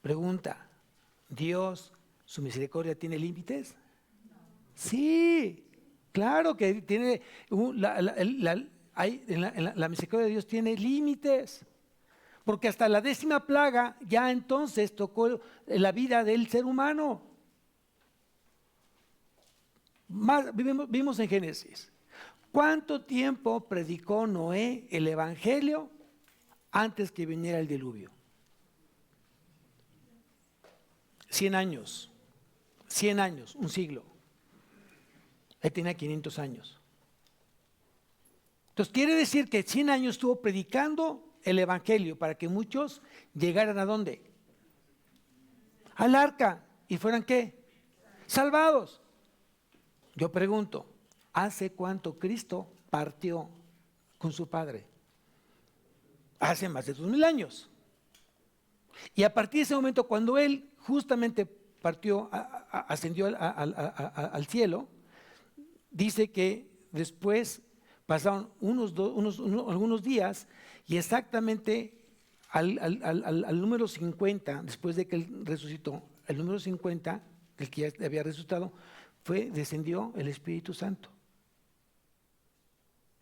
Pregunta, ¿Dios, su misericordia tiene límites? Sí, claro que tiene, la misericordia de Dios tiene límites. Porque hasta la 10ª plaga ya entonces tocó la vida del ser humano. Vimos en Génesis. ¿Cuánto tiempo predicó Noé el Evangelio antes que viniera el diluvio? 100 años. 100 años, un siglo. Él tenía 500 años. Entonces quiere decir que 100 años estuvo predicando el Evangelio para que muchos llegaran ¿a dónde? Al arca. ¿Y fueran qué? Salvados. Yo pregunto, ¿hace cuánto Cristo partió con su Padre? Hace más de 2000 años. Y a partir de ese momento, cuando Él justamente partió, ascendió al cielo, dice que después pasaron algunos días y exactamente al número 50, después de que Él resucitó, el número 50, el que ya había resucitado, descendió el Espíritu Santo.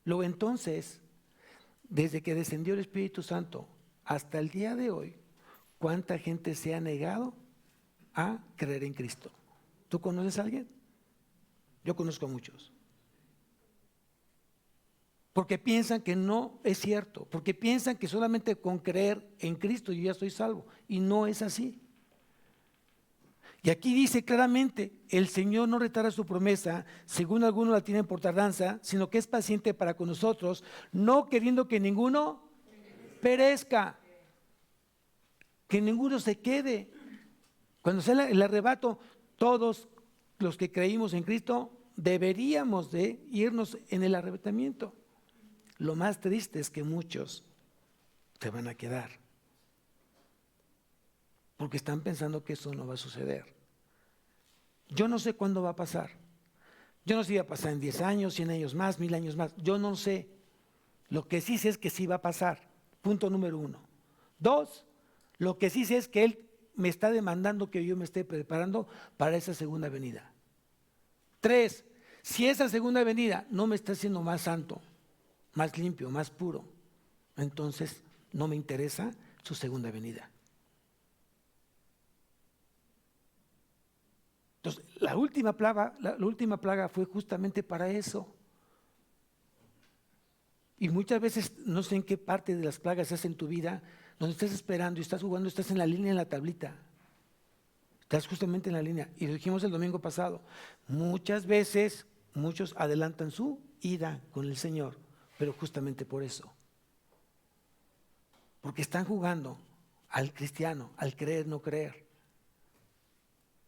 Luego entonces, desde que descendió el Espíritu Santo hasta el día de hoy, ¿cuánta gente se ha negado a creer en Cristo? ¿Tú conoces a alguien? Yo conozco a muchos. Porque piensan que no es cierto, porque piensan que solamente con creer en Cristo yo ya estoy salvo, y no es así. Y aquí dice claramente, el Señor no retarda su promesa, según algunos la tienen por tardanza, sino que es paciente para con nosotros, no queriendo que ninguno perezca, que ninguno se quede. Cuando sea el arrebato, todos los que creímos en Cristo deberíamos de irnos en el arrebatamiento. Lo más triste es que muchos se van a quedar, porque están pensando que eso no va a suceder. Yo no sé cuándo va a pasar. Yo no sé si va a pasar en 10 años, 100 años más, 1000 años más. Yo no sé. Lo que sí sé es que sí va a pasar. Punto número 1. 2, lo que sí sé es que Él me está demandando que yo me esté preparando para esa segunda venida. 3, si esa segunda venida no me está haciendo más santo, más limpio, más puro, entonces no me interesa su segunda venida. Entonces, la última plaga fue justamente para eso. Y muchas veces, no sé en qué parte de las plagas se hace en tu vida, donde estás esperando y estás jugando, estás en la línea, en la tablita. Estás justamente en la línea. Y lo dijimos el domingo pasado. Muchas veces, muchos adelantan su ida con el Señor, pero justamente por eso. Porque están jugando al cristiano, al creer, no creer.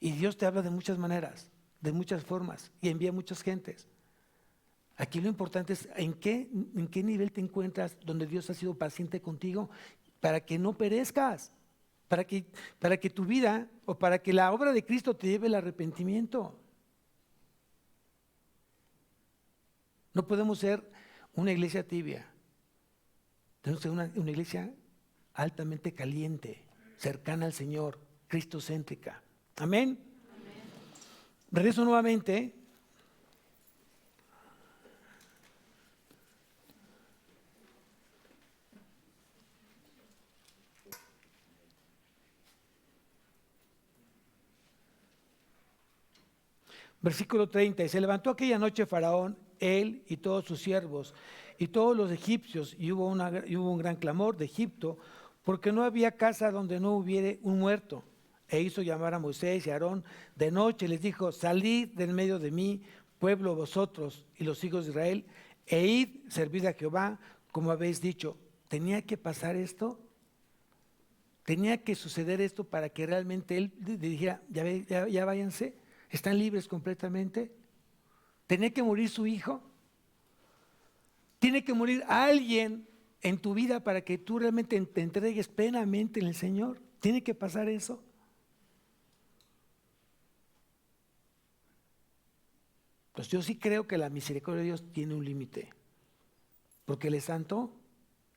Y Dios te habla de muchas maneras, de muchas formas, y envía muchas gentes. Aquí lo importante es en qué nivel te encuentras donde Dios ha sido paciente contigo para que no perezcas, para que tu vida o para que la obra de Cristo te lleve al arrepentimiento. No podemos ser una iglesia tibia, tenemos que ser una iglesia altamente caliente, cercana al Señor, cristocéntrica. Amén. Regreso nuevamente. Versículo 30, y se levantó aquella noche Faraón, él y todos sus siervos, y todos los egipcios, y hubo un gran clamor de Egipto, porque no había casa donde no hubiere un muerto. E hizo llamar a Moisés y a Aarón de noche, y les dijo, salid del medio de mí, pueblo vosotros y los hijos de Israel, e id, servid a Jehová, como habéis dicho. ¿Tenía que pasar esto? ¿Tenía que suceder esto para que realmente él dijera, ya váyanse? ¿Están libres completamente? ¿Tiene que morir su hijo? ¿Tiene que morir alguien en tu vida para que tú realmente te entregues plenamente en el Señor? ¿Tiene que pasar eso? Pues yo sí creo que la misericordia de Dios tiene un límite, porque Él es santo,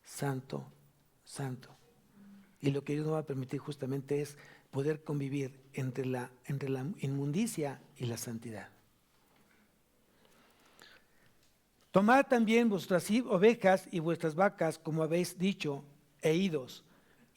santo, santo. Y lo que Dios no va a permitir justamente es poder convivir entre la inmundicia y la santidad. Tomad también vuestras ovejas y vuestras vacas, como habéis dicho, e idos,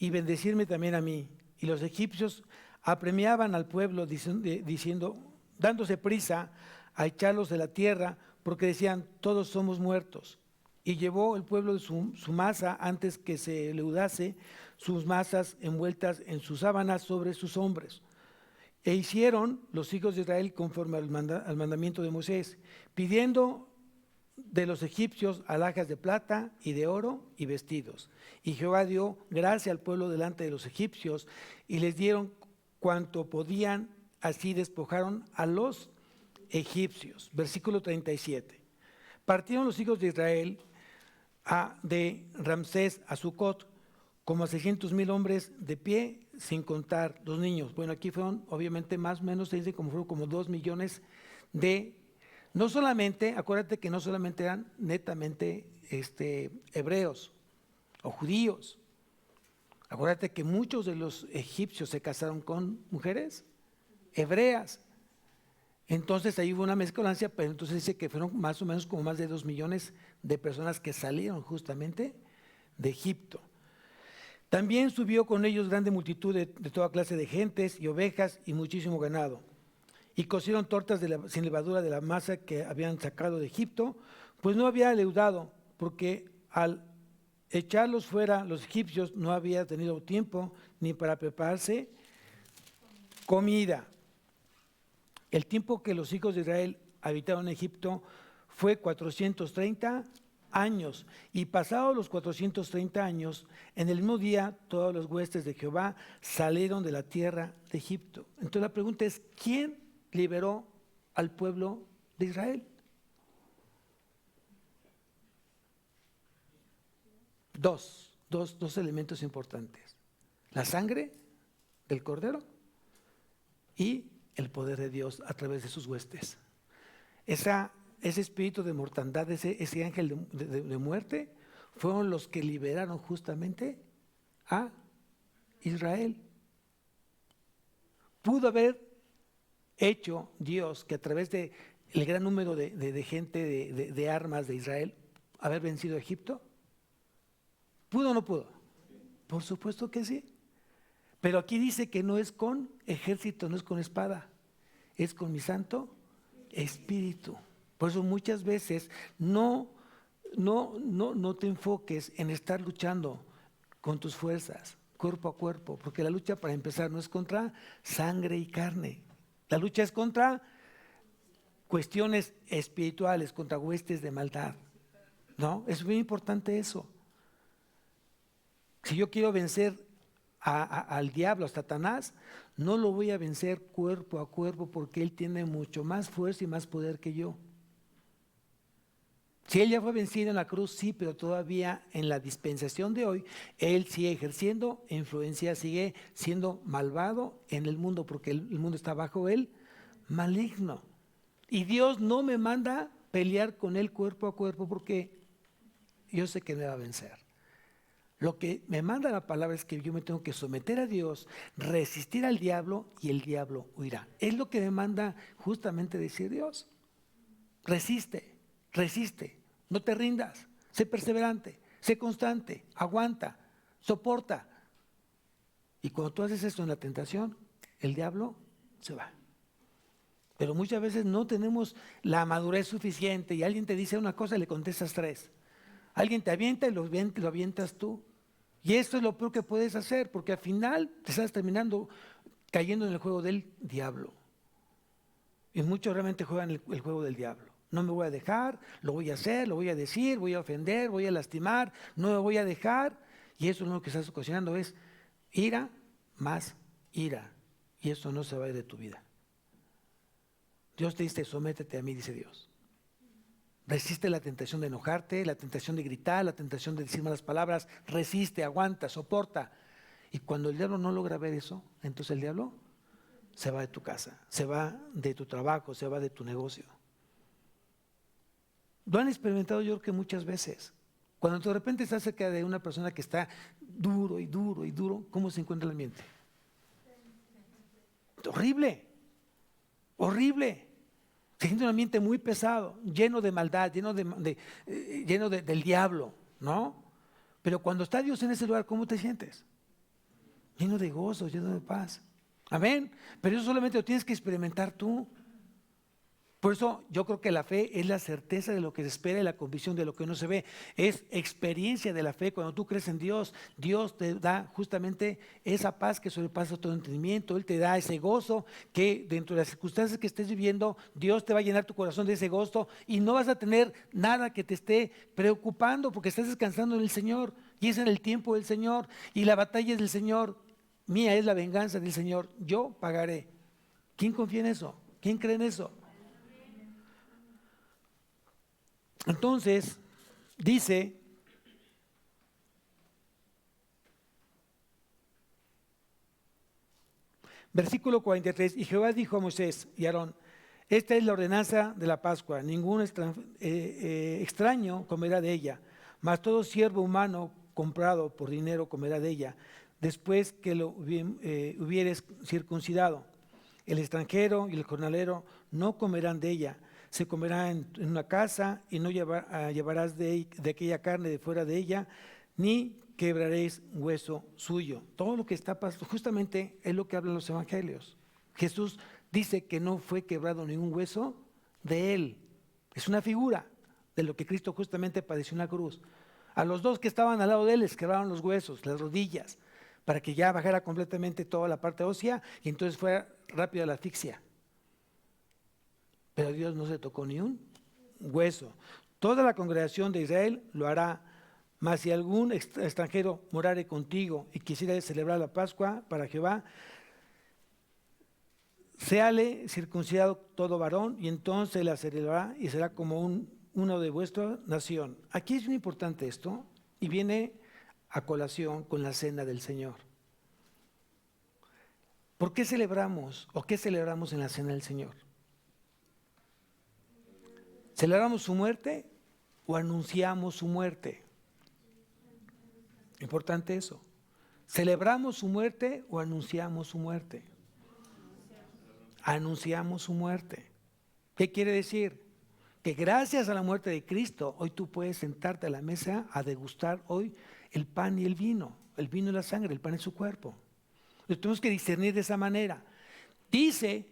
y bendecirme también a mí. Y los egipcios apremiaban al pueblo diciendo, dándose prisa a echarlos de la tierra, porque decían, todos somos muertos. Y llevó el pueblo de su masa antes que se leudase, sus masas envueltas en sus sábanas sobre sus hombros. E hicieron los hijos de Israel conforme al mandamiento de Moisés, pidiendo de los egipcios alhajas de plata y de oro y vestidos. Y Jehová dio gracia al pueblo delante de los egipcios y les dieron cuanto podían, así despojaron a los egipcios. Versículo 37. Partieron los hijos de Israel de Ramsés a Sucot, como a 600,000 hombres de pie, sin contar los niños. Bueno, aquí fueron obviamente más o menos, se dice fueron como 2 millones de. No solamente, acuérdate que no solamente eran netamente hebreos o judíos. Acuérdate que muchos de los egipcios se casaron con mujeres hebreas. Entonces ahí hubo una mezcolancia, pero entonces dice que fueron más o menos como más de 2 millones de personas que salieron justamente de Egipto. También subió con ellos grande multitud de toda clase de gentes y ovejas y muchísimo ganado. Y cocieron tortas sin levadura de la masa que habían sacado de Egipto, pues no había leudado, porque al echarlos fuera los egipcios no había tenido tiempo ni para prepararse comida. El tiempo que los hijos de Israel habitaron en Egipto fue 430 años, y pasados los 430 años, en el mismo día todos los huestes de Jehová salieron de la tierra de Egipto. Entonces la pregunta es, ¿quién liberó al pueblo de Israel? Dos elementos importantes: la sangre del Cordero y el poder de Dios a través de sus huestes. Ese espíritu de mortandad, ese ángel de muerte, fueron los que liberaron justamente a Israel. Pudo haber hecho Dios que a través del gran número de gente, de armas de Israel, haber vencido a Egipto. ¿Pudo o no pudo? Por supuesto que sí. Pero aquí dice que no es con ejército, no es con espada, es con mi Santo Espíritu. Por eso muchas veces no te enfoques en estar luchando con tus fuerzas, cuerpo a cuerpo, porque la lucha, para empezar, no es contra sangre y carne. La lucha es contra cuestiones espirituales, contra huestes de maldad. ¿No? Es muy importante eso. Si yo quiero vencer al diablo, a Satanás, no lo voy a vencer cuerpo a cuerpo, porque él tiene mucho más fuerza y más poder que yo. Si él ya fue vencido en la cruz, sí, pero todavía en la dispensación de hoy, él sigue ejerciendo influencia, sigue siendo malvado en el mundo, porque el mundo está bajo él maligno. Y Dios no me manda pelear con él cuerpo a cuerpo, porque yo sé que me va a vencer. Lo que me manda la palabra es que yo me tengo que someter a Dios, resistir al diablo, y el diablo huirá. Es lo que me manda justamente decir Dios. Resiste, no te rindas, sé perseverante, sé constante, aguanta, soporta. Y cuando tú haces esto en la tentación, el diablo se va. Pero muchas veces no tenemos la madurez suficiente, y alguien te dice una cosa y le contestas 3. Alguien te avienta y lo avientas tú. Y esto es lo peor que puedes hacer, porque al final te estás terminando cayendo en el juego del diablo. Y muchos realmente juegan el juego del diablo. No me voy a dejar, lo voy a hacer, lo voy a decir, voy a ofender, voy a lastimar, no me voy a dejar. Y eso es lo que estás ocasionando, es ira más ira. Y eso no se va a ir de tu vida. Dios te dice, sométete a mí, dice Dios. Resiste la tentación de enojarte, la tentación de gritar, la tentación de decir malas palabras. Resiste, aguanta, soporta. Y cuando el diablo no logra ver eso, entonces el diablo se va de tu casa, se va de tu trabajo, se va de tu negocio. Lo han experimentado yo creo que muchas veces. Cuando de repente estás cerca de una persona que está duro y duro y duro, ¿cómo se encuentra el ambiente? Horrible, horrible. Se siente un ambiente muy pesado, lleno de maldad, lleno del diablo, ¿no? Pero cuando está Dios en ese lugar, ¿cómo te sientes? Lleno de gozo, lleno de paz. Amén. Pero eso solamente lo tienes que experimentar tú. Por eso yo creo que la fe es la certeza de lo que se espera y la convicción de lo que no se ve. Es experiencia de la fe. Cuando tú crees en Dios, Dios te da justamente esa paz que sobrepasa todo entendimiento. Él te da ese gozo que dentro de las circunstancias que estés viviendo, Dios te va a llenar tu corazón de ese gozo y no vas a tener nada que te esté preocupando porque estás descansando en el Señor y es en el tiempo del Señor y la batalla es del Señor. Mía es la venganza del Señor. Yo pagaré. ¿Quién confía en eso? ¿Quién cree en eso? Entonces, dice, versículo 43, y Jehová dijo a Moisés y a Aarón, esta es la ordenanza de la Pascua, ningún extraño comerá de ella, mas todo siervo humano comprado por dinero comerá de ella, después que lo hubieres circuncidado. El extranjero y el jornalero no comerán de ella. Se comerá en una casa y no llevarás de aquella carne de fuera de ella, ni quebraréis hueso suyo. Todo lo que está pasando, justamente es lo que hablan los evangelios. Jesús dice que no fue quebrado ningún hueso de él. Es una figura de lo que Cristo justamente padeció en la cruz. A los dos que estaban al lado de él les quebraron los huesos, las rodillas, para que ya bajara completamente toda la parte ósea y entonces fuera rápida la asfixia. Pero Dios no se tocó ni un hueso. Toda la congregación de Israel lo hará. Mas si algún extranjero morare contigo y quisiera celebrar la Pascua para Jehová, séale circuncidado todo varón y entonces la celebrará y será como uno de vuestra nación. Aquí es muy importante esto y viene a colación con la cena del Señor. ¿Por qué celebramos o qué celebramos en la cena del Señor? ¿Celebramos su muerte o anunciamos su muerte? Importante eso. ¿Celebramos su muerte o anunciamos su muerte? Anunciamos su muerte. ¿Qué quiere decir? Que gracias a la muerte de Cristo, hoy tú puedes sentarte a la mesa a degustar hoy el pan y el vino y la sangre, el pan y su cuerpo. Lo tenemos que discernir de esa manera. Dice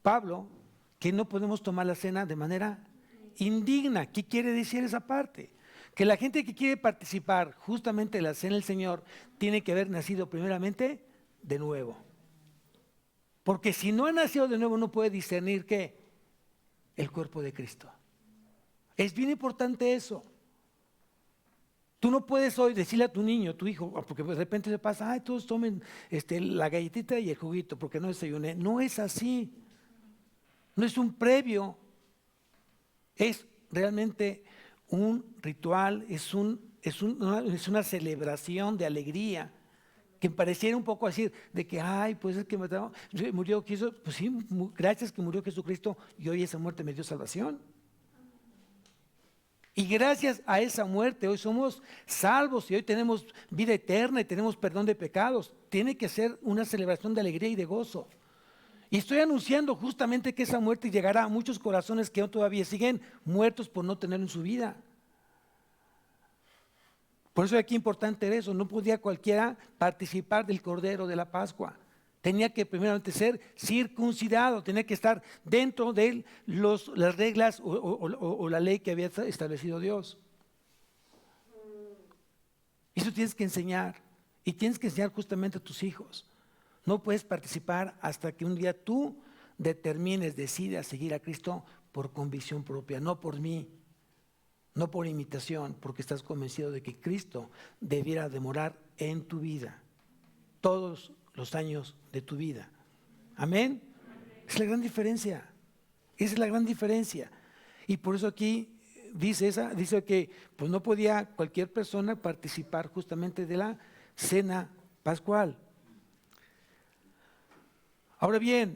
Pablo que no podemos tomar la cena de manera indigna. ¿Qué quiere decir esa parte? Que la gente que quiere participar justamente de la cena del Señor tiene que haber nacido primeramente de nuevo. Porque si no ha nacido de nuevo no puede discernir ¿qué? El cuerpo de Cristo. Es bien importante eso. Tú no puedes hoy decirle a tu niño, tu hijo, porque de repente se pasa, ay, todos tomen la galletita y el juguito porque no desayuné. No es así. No es un previo. Es realmente un ritual, es una celebración de alegría, que pareciera un poco así, de que, ay, pues es que murió Jesús, pues sí, gracias que murió Jesucristo y hoy esa muerte me dio salvación. Y gracias a esa muerte hoy somos salvos y hoy tenemos vida eterna y tenemos perdón de pecados. Tiene que ser una celebración de alegría y de gozo. Y estoy anunciando justamente que esa muerte llegará a muchos corazones que aún todavía siguen muertos por no tener en su vida. Por eso aquí importante era eso, no podía cualquiera participar del Cordero de la Pascua. Tenía que primeramente ser circuncidado, tenía que estar dentro de las reglas o la ley que había establecido Dios. Eso tienes que enseñar y tienes que enseñar justamente a tus hijos. No puedes participar hasta que un día tú decidas seguir a Cristo por convicción propia, no por mí, no por imitación, porque estás convencido de que Cristo debiera de morar en tu vida, todos los años de tu vida. Amén. Es la gran diferencia. Esa es la gran diferencia. Y por eso aquí dice que pues no podía cualquier persona participar justamente de la cena pascual. Ahora bien,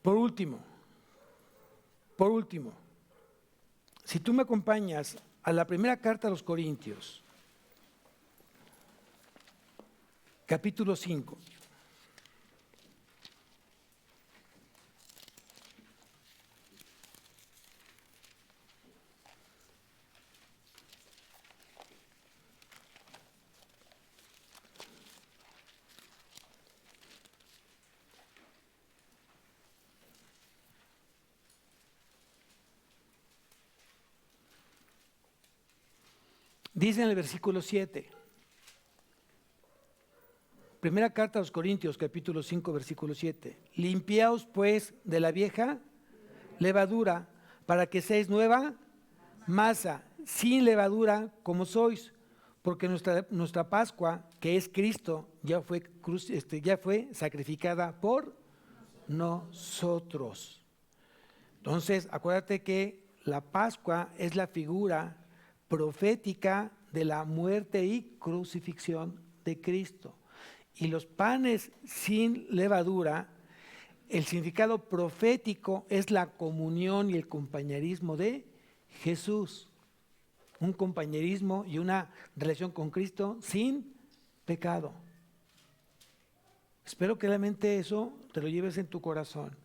por último, si tú me acompañas a la primera carta a los Corintios, capítulo 5. Dice en el versículo 7, primera carta a los Corintios, capítulo 5, versículo 7. Limpiaos pues de la vieja levadura, para que seáis nueva masa, sin levadura como sois, porque nuestra Pascua, que es Cristo, ya fue sacrificada por nosotros. Entonces, acuérdate que la Pascua es la figura profética de la muerte y crucifixión de Cristo. Y los panes sin levadura, el significado profético es la comunión y el compañerismo de Jesús. Un compañerismo y una relación con Cristo sin pecado. Espero que realmente eso te lo lleves en tu corazón.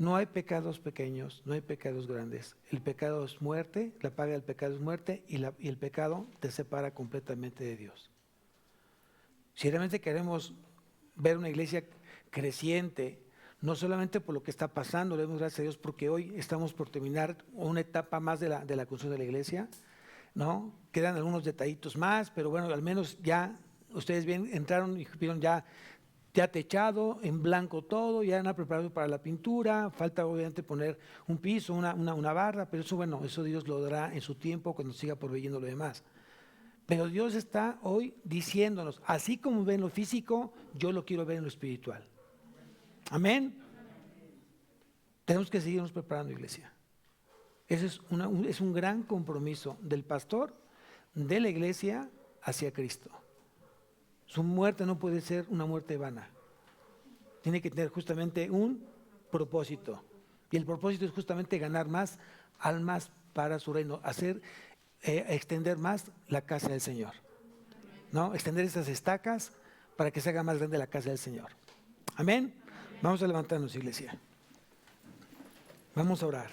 No hay pecados pequeños, no hay pecados grandes. El pecado es muerte, la paga del pecado es muerte y el pecado te separa completamente de Dios. Si realmente queremos ver una iglesia creciente, no solamente por lo que está pasando, le damos gracias a Dios porque hoy estamos por terminar una etapa más de la construcción de la iglesia, ¿no? Quedan algunos detallitos más, pero bueno, al menos ya ustedes bien entraron y vieron ya techado, en blanco todo, ya han preparado para la pintura, falta obviamente poner un piso, una barra, pero eso bueno, eso Dios lo dará en su tiempo cuando siga proveyendo lo demás. Pero Dios está hoy diciéndonos, así como ven lo físico, yo lo quiero ver en lo espiritual. Amén. Tenemos que seguirnos preparando, iglesia. Ese es un gran compromiso del pastor, de la iglesia hacia Cristo. Su muerte no puede ser una muerte vana. Tiene que tener justamente un propósito. Y el propósito es justamente ganar más almas para su reino, extender más la casa del Señor. ¿No? Extender esas estacas para que se haga más grande la casa del Señor. Amén. Vamos a levantarnos, iglesia. Vamos a orar.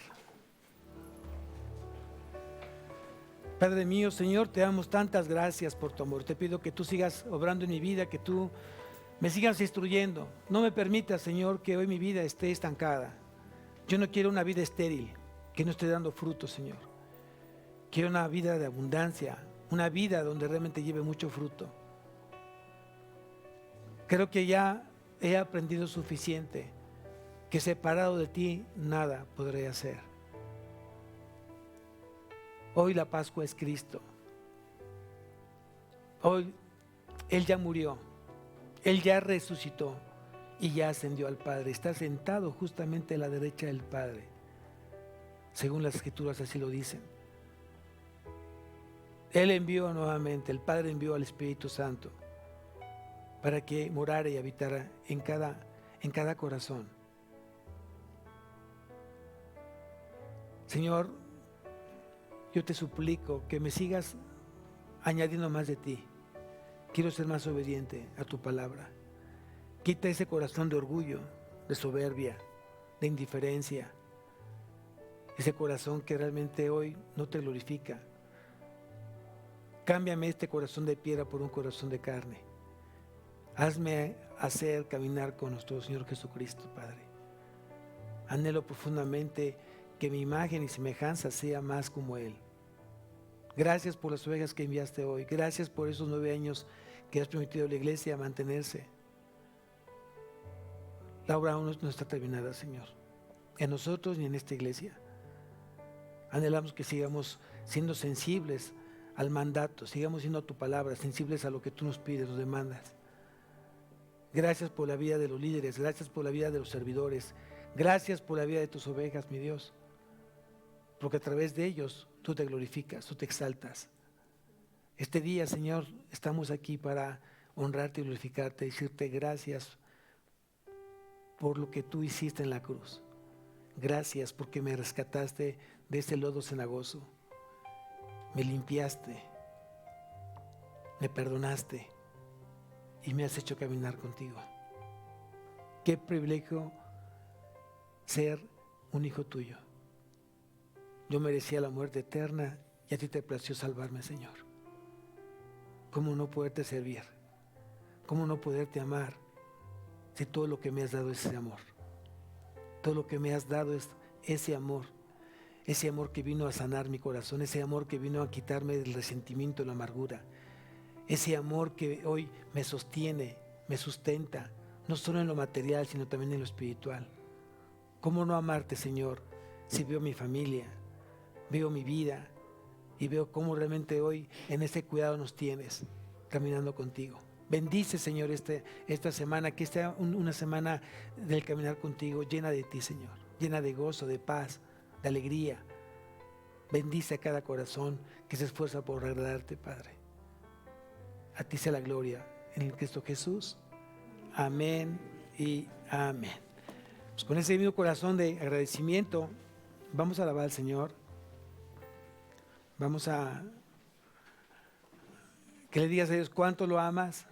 Padre mío, Señor, te damos tantas gracias por tu amor. Te pido que tú sigas obrando en mi vida, que tú me sigas instruyendo. No me permitas, Señor, que hoy mi vida esté estancada. Yo no quiero una vida estéril, que no esté dando fruto, Señor. Quiero una vida de abundancia, una vida donde realmente lleve mucho fruto. Creo que ya he aprendido suficiente, que separado de ti nada podré hacer. Hoy la Pascua es Cristo. Hoy Él ya murió, Él ya resucitó y ya ascendió al Padre. Está sentado justamente a la derecha del Padre. Según las Escrituras así lo dicen. Él envió nuevamente, el Padre envió al Espíritu Santo para que morara y habitara en cada corazón. Señor, yo te suplico que me sigas añadiendo más de ti. Quiero ser más obediente a tu palabra. Quita ese corazón de orgullo, de soberbia, de indiferencia. Ese corazón que realmente hoy no te glorifica. Cámbiame este corazón de piedra por un corazón de carne. Hazme caminar con nuestro Señor Jesucristo, Padre. Anhelo profundamente que mi imagen y semejanza sea más como Él. Gracias por las ovejas que enviaste hoy. Gracias por esos 9 años que has permitido a la iglesia mantenerse. La obra aún no está terminada, Señor, en nosotros ni en esta iglesia. Anhelamos que sigamos siendo sensibles al mandato, sigamos siendo a tu palabra, sensibles a lo que tú nos pides, nos demandas. Gracias por la vida de los líderes, gracias por la vida de los servidores, gracias por la vida de tus ovejas, mi Dios, porque a través de ellos tú te glorificas, tú te exaltas. Este día, Señor, estamos aquí para honrarte y glorificarte, decirte gracias por lo que tú hiciste en la cruz. Gracias porque me rescataste de ese lodo cenagoso. Me limpiaste, me perdonaste y me has hecho caminar contigo. Qué privilegio ser un hijo tuyo. Yo merecía la muerte eterna y a ti te plació salvarme, Señor. ¿Cómo no poderte servir? ¿Cómo no poderte amar si todo lo que me has dado es ese amor? Todo lo que me has dado es ese amor que vino a sanar mi corazón, ese amor que vino a quitarme del resentimiento y la amargura, ese amor que hoy me sostiene, me sustenta, no solo en lo material, sino también en lo espiritual. ¿Cómo no amarte, Señor, si veo mi familia, veo mi vida y veo cómo realmente hoy en ese cuidado nos tienes, caminando contigo? Bendice, Señor, esta semana, que sea una semana del caminar contigo, llena de ti, Señor, llena de gozo, de paz, de alegría. Bendice a cada corazón que se esfuerza por agradarte, Padre. A ti sea la gloria en Cristo Jesús. Amén y amén. Pues con ese mismo corazón de agradecimiento, vamos a alabar al Señor. Vamos a que le digas a Dios cuánto lo amas.